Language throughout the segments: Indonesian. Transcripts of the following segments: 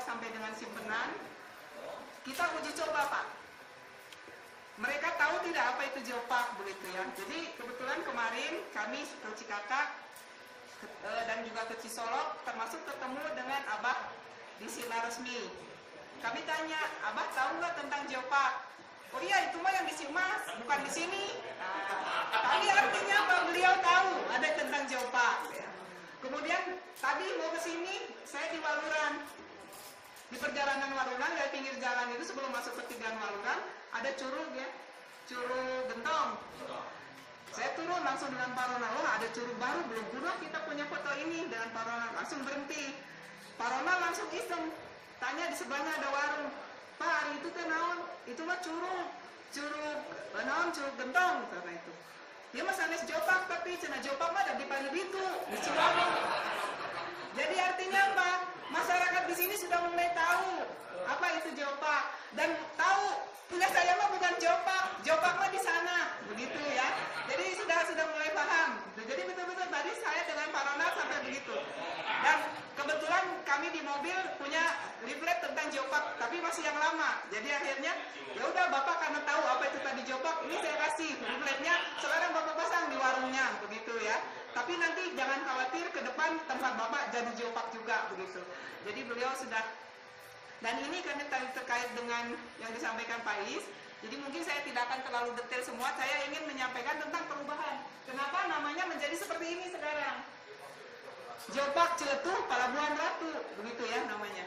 sampai dengan simpenan, kita uji coba Pak. Mereka tahu tidak apa itu geopark begitu ya. Jadi kebetulan kemarin kami ke Cikakak dan juga ke Cisolok termasuk ketemu dengan Abah di Sila Resmi. Kami tanya, Abah tahu nggak tentang geopark? Oh iya, itu mah yang di Cimas, bukan di sini. Tapi artinya apa? Beliau tahu ada tentang geopark. Ya. Kemudian tadi mau ke sini, saya di Waluran. Di perjalanan Waluran dari pinggir jalan itu sebelum masuk pertigaan Waluran ada curug ya, curug Gentong. Saya turun langsung dengan Pak Ronald, wah ada curug baru, belum pernah kita punya foto ini dengan Pak Ronald, langsung berhenti. Pak Ronald langsung iseng, tanya di sebelahnya ada warung, Pak hari itu teh naon? Itu mah curug Gentong karena itu. Dia mah sanes geopark tapi cenah geopark mah ada di Paribitu, di Cirebon. Jadi artinya apa? Masyarakat di sini sudah mulai tahu apa itu geopark dan tahu punya saya mah bukan geopark mah di sana, begitu ya. Jadi sudah mulai paham. Jadi betul-betul tadi saya dengan Pak Ronald sampai begitu. Dan kebetulan kami di mobil punya leaflet tentang geopark, tapi masih yang lama. Jadi akhirnya ya udah Bapak karena tahu apa itu tadi geopark, ini saya kasih leafletnya. Sekarang Bapak pasang di warungnya, begitu ya. Tapi nanti jangan khawatir ke depan tempat Bapak jadi geopark juga, begitu. Jadi beliau sudah. Dan ini karena terkait dengan yang disampaikan Pak Is, jadi mungkin saya tidak akan terlalu detail semua, saya ingin menyampaikan tentang perubahan. Kenapa namanya menjadi seperti ini sekarang? Geopark Ciletuh Palabuhan Ratu, begitu ya namanya.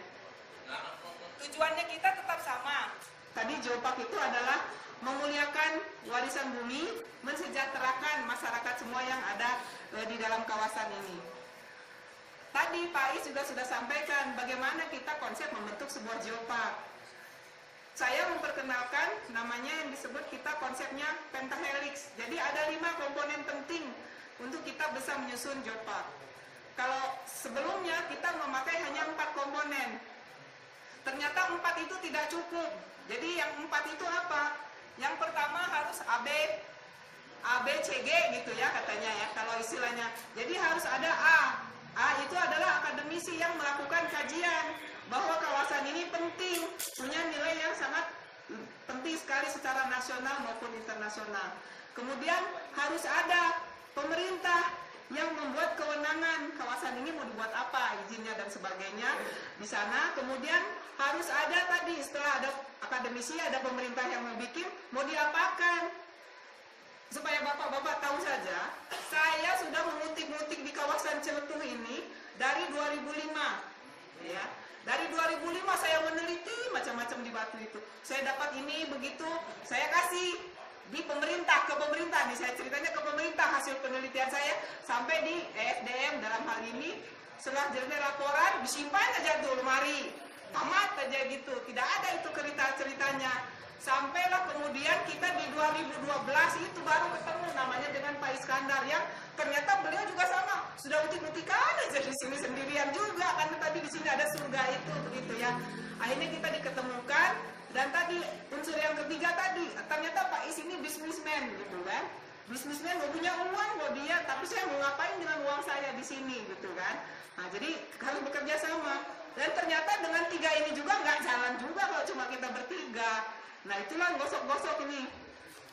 Tujuannya kita tetap sama. Tadi geopark itu adalah memuliakan warisan bumi, mensejahterakan masyarakat semua yang ada di dalam kawasan ini. Tadi Pak Is juga sudah sampaikan bagaimana kita konsep membentuk sebuah geopark. Saya memperkenalkan namanya yang disebut kita konsepnya pentahelix. Jadi ada 5 komponen penting untuk kita bisa menyusun geopark. Kalau sebelumnya kita memakai hanya 4 komponen. Ternyata 4 itu tidak cukup. Jadi yang 4 itu apa? Yang pertama harus ABCG gitu ya katanya ya kalau istilahnya. Jadi harus ada A. A itu adalah akademisi yang melakukan kajian bahwa kawasan ini penting, punya nilai yang sangat penting sekali secara nasional maupun internasional. Kemudian harus ada pemerintah yang membuat kewenangan kawasan ini mau dibuat apa, izinnya dan sebagainya di sana. Kemudian harus ada tadi setelah ada akademisi, ada pemerintah yang mau bikin, mau diapakan. Supaya bapak-bapak tahu saja, saya sudah mengutik-ngutik di kawasan Ciletuh ini dari 2005. Ya, dari 2005 saya meneliti macam-macam di batu itu. Saya dapat ini begitu, saya kasih di pemerintah, ke pemerintah nih, saya ceritanya ke pemerintah hasil penelitian saya sampai di ESDM dalam hal ini. Setelah jadi laporan, disimpan aja tuh lemari, tamat aja gitu, tidak ada itu cerita-ceritanya. Sampailah kemudian kita di 2012 itu baru ketemu namanya dengan Pak Iskandar yang ternyata beliau juga sama sudah utik-utikan aja di sini sendirian juga karena tadi di sini ada surga itu begitu ya. Akhirnya kita diketemukan dan tadi unsur yang ketiga tadi ternyata Pak Is ini bisnismen gitu kan. Bisnismen mau punya uang mau dia, tapi saya mau ngapain dengan uang saya di sini gitu kan. Nah jadi harus bekerja sama dan ternyata dengan 3 ini juga nggak jalan juga kalau cuma kita bertiga. Nah itulah gosok-gosok ini,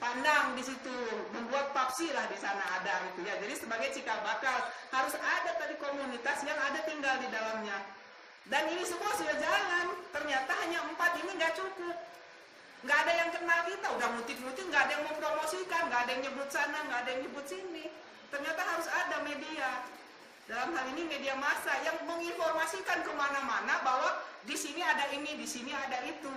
pandang di situ, membuat papsi lah di sana ada gitu ya. Jadi sebagai cikal bakal harus ada tadi komunitas yang ada tinggal di dalamnya. Dan ini semua sudah jalan, ternyata hanya 4 ini nggak cukup. Nggak ada yang kenal kita, udah mutik-mutik, nggak ada yang mempromosikan, nggak ada yang nyebut sana, nggak ada yang nyebut sini. Ternyata harus ada media. Dalam hal ini media massa yang menginformasikan kemana-mana bahwa di sini ada ini, di sini ada itu.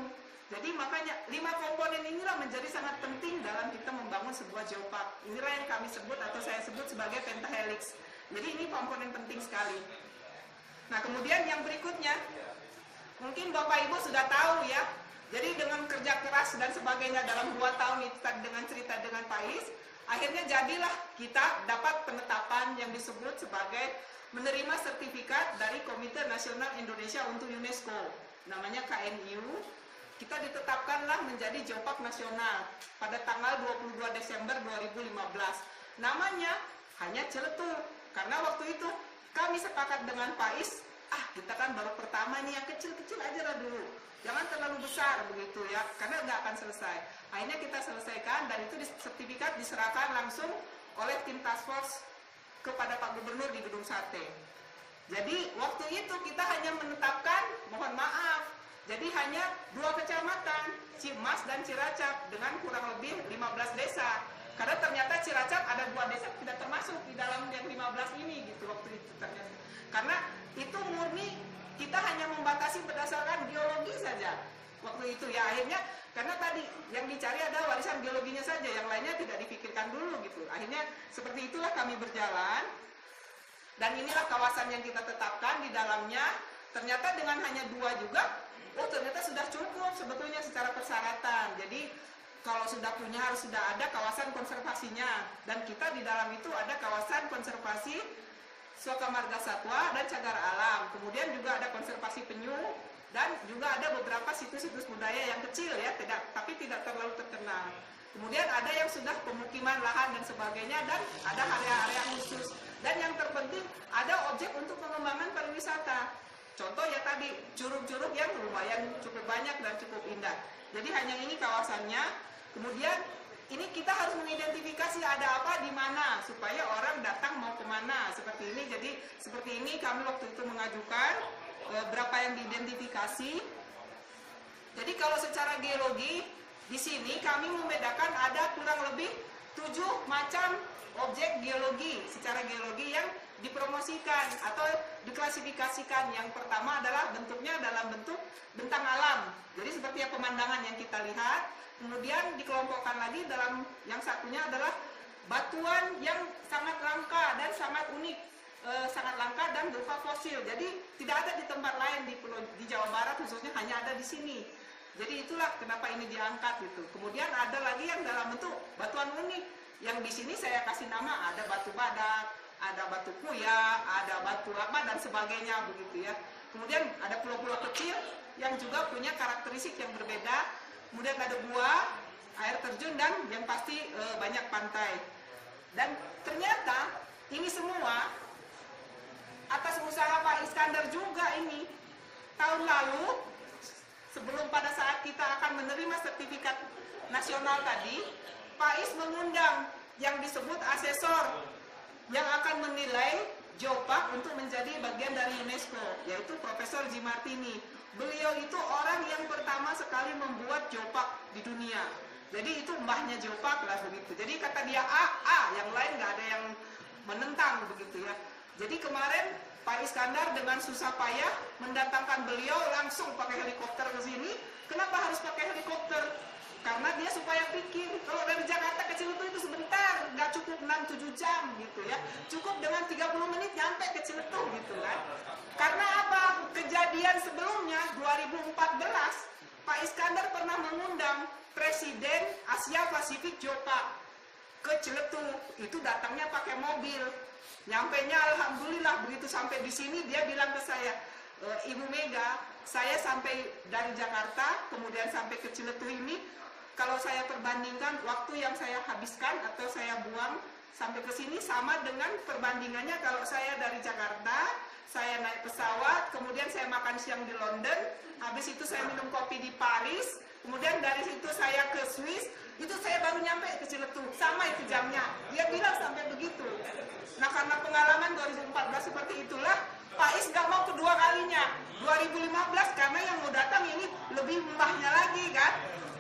Jadi makanya 5 komponen inilah menjadi sangat penting dalam kita membangun sebuah geopark. Inilah yang kami sebut atau saya sebut sebagai pentahelix. Jadi ini komponen penting sekali. Nah kemudian yang berikutnya, mungkin Bapak Ibu sudah tahu ya. Jadi dengan kerja keras dan sebagainya dalam 2 tahun itu dengan cerita dengan Pak Is, akhirnya jadilah kita dapat penetapan yang disebut sebagai menerima sertifikat dari Komite Nasional Indonesia untuk UNESCO. Namanya KNIU. Kita ditetapkanlah menjadi geopark nasional pada tanggal 22 Desember 2015. Namanya hanya Ciletuh. Karena waktu itu kami sepakat dengan Pak Is, kita kan baru pertama nih yang kecil-kecil aja besar begitu ya, karena nggak akan selesai. Akhirnya kita selesaikan dan itu sertifikat diserahkan langsung oleh tim task force kepada Pak Gubernur di Gedung Sate. Jadi waktu itu kita hanya menetapkan, mohon maaf, jadi hanya 2 kecamatan, Cimas dan Ciracap dengan kurang lebih 15 desa. Karena ternyata Ciracap ada 2 desa tidak termasuk di dalam yang 15 ini gitu waktu itu ternyata. Karena itu murni kita hanya membatasi berdasarkan geologi saja waktu itu ya. Akhirnya karena tadi yang dicari adalah warisan geologinya saja, yang lainnya tidak dipikirkan dulu gitu. Akhirnya seperti itulah kami berjalan. Dan inilah kawasan yang kita tetapkan di dalamnya. Ternyata dengan hanya 2 juga, ternyata sudah cukup sebetulnya secara persyaratan. Jadi kalau sudah punya harus sudah ada kawasan konservasinya. Dan kita di dalam itu ada kawasan konservasi Suaka Marga Satwa dan Cagar Alam. Kemudian juga ada konservasi penyu dan juga ada beberapa situs-situs budaya yang kecil ya, tapi tidak terlalu terkenal. Kemudian ada yang sudah pemukiman lahan dan sebagainya, dan ada area-area khusus. Dan yang terpenting ada objek untuk pengembangan pariwisata. Contoh ya tadi curug-curug yang lumayan cukup banyak dan cukup indah. Jadi hanya ini kawasannya. Kemudian ini kita harus mengidentifikasi ada apa di mana supaya orang datang mau kemana seperti ini. Jadi seperti ini kami waktu itu mengajukan berapa yang diidentifikasi. Jadi kalau secara geologi di sini kami membedakan ada kurang lebih 7 macam objek geologi secara geologi yang dipromosikan atau diklasifikasikan. Yang pertama adalah bentuknya dalam bentuk bentang alam. Jadi seperti pemandangan yang kita lihat. Kemudian dikelompokkan lagi dalam yang satunya adalah batuan yang sangat langka dan sangat unik, sangat langka dan berupa fosil. Jadi tidak ada di tempat lain di Jawa Barat khususnya, hanya ada di sini. Jadi itulah kenapa ini diangkat gitu. Kemudian ada lagi yang dalam bentuk batuan unik. Yang di sini saya kasih nama, ada batu badak, ada batu kuya, ada batu apa dan sebagainya begitu ya. Kemudian ada pulau-pulau kecil yang juga punya karakteristik yang berbeda. Kemudian ada gua, air terjun, dan yang pasti banyak pantai. Dan ternyata ini semua atas usaha Pak Iskandar juga ini. Tahun lalu, sebelum pada saat kita akan menerima sertifikat nasional tadi, Pak Is mengundang yang disebut asesor yang akan menilai Geopark untuk menjadi bagian dari UNESCO, yaitu Profesor G. Martini. Beliau itu orang yang pertama sekali membuat Geopark di dunia. Jadi itu mbahnya Geopark lah begitu. Jadi kata dia A, yang lain nggak ada yang menentang begitu ya. Jadi kemarin Pak Iskandar dengan susah payah mendatangkan beliau langsung pakai helikopter ke sini. Kenapa harus pakai helikopter? Karena dia supaya pikir, kalau dari Jakarta ke Ciletuh itu sebentar, nggak cukup 6-7 jam gitu ya. Cukup dengan 30 menit nyampe ke Ciletuh gitu kan. Karena apa? Kejadian sebelumnya 2014, Pak Iskandar pernah mengundang Presiden Asia Pasifik Geopark ke Ciletuh. Itu datangnya pakai mobil. Nyampainya alhamdulillah begitu sampai di sini dia bilang ke saya, Ibu Mega, saya sampai dari Jakarta kemudian sampai ke Ciletuh ini, kalau saya perbandingkan waktu yang saya habiskan atau saya buang sampai ke sini sama dengan perbandingannya kalau saya dari Jakarta, saya naik pesawat, kemudian saya makan siang di London, habis itu saya minum kopi di Paris, kemudian dari situ saya ke Swiss, itu saya baru nyampe ke Ciletuh, sama itu jamnya. Dia bilang sampai begitu. Nah karena pengalaman 2014 seperti itulah, Pak Is nggak mau kedua kalinya. 2015 karena yang mau datang ini lebih mbahnya lagi kan.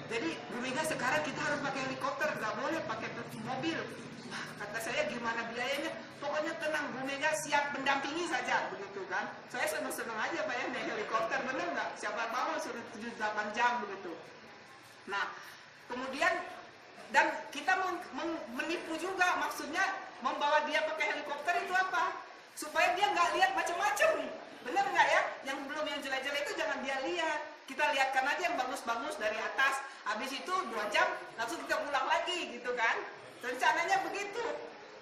Jadi Bu Mega sekarang kita harus pakai helikopter, nggak boleh pakai mobil. Wah, kata saya gimana biayanya? Pokoknya tenang, Bu Mega siap mendampingi saja begitu kan. Saya senang-senang aja Pak ya naik helikopter, bener nggak? Siapa tahu suruh 7-8 jam begitu. Nah kemudian dan kita menipu juga, maksudnya membawa dia pakai helikopter itu apa? Supaya dia nggak lihat macam-macam. Bener nggak ya? Yang belum yang jelek-jelek itu jangan dia lihat. Kita lihatkan aja yang bagus-bagus dari atas. Habis itu 2 jam langsung kita pulang lagi gitu kan. Rencananya begitu.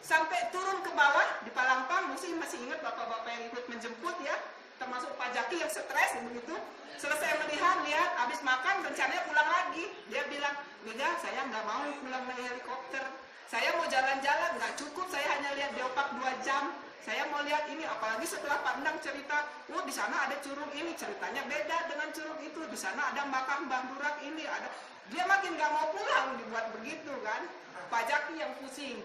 Sampai turun ke bawah di Palangpang, masih ingat bapak-bapak yang ikut menjemput ya. Termasuk Pak Jaki yang stres begitu. Selesai lihat, habis makan rencananya pulang lagi. Dia bilang, Mega saya nggak mau pulang naik helikopter. Saya mau jalan-jalan, nggak cukup saya hanya lihat Geopark 2 jam. Saya mau lihat ini, apalagi setelah Pak Endang cerita, di sana ada curug ini, ceritanya beda dengan curug itu. di sana ada makam Mbah Durak ini, ada. Dia makin gak mau pulang dibuat begitu kan. Pak Jaki yang pusing.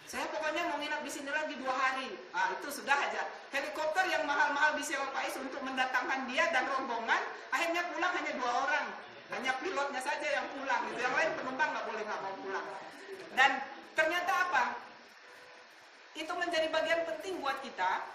Saya pokoknya mau nginap di sini lagi 2 hari. Ah, itu sudah aja. Helikopter yang mahal-mahal disewa Pak Is untuk mendatangkan dia dan rombongan, akhirnya pulang hanya 2 orang. Hanya pilotnya saja yang pulang. Gitu. Yang lain penumpang nggak mau pulang. Dan ternyata apa? Itu menjadi bagian penting buat kita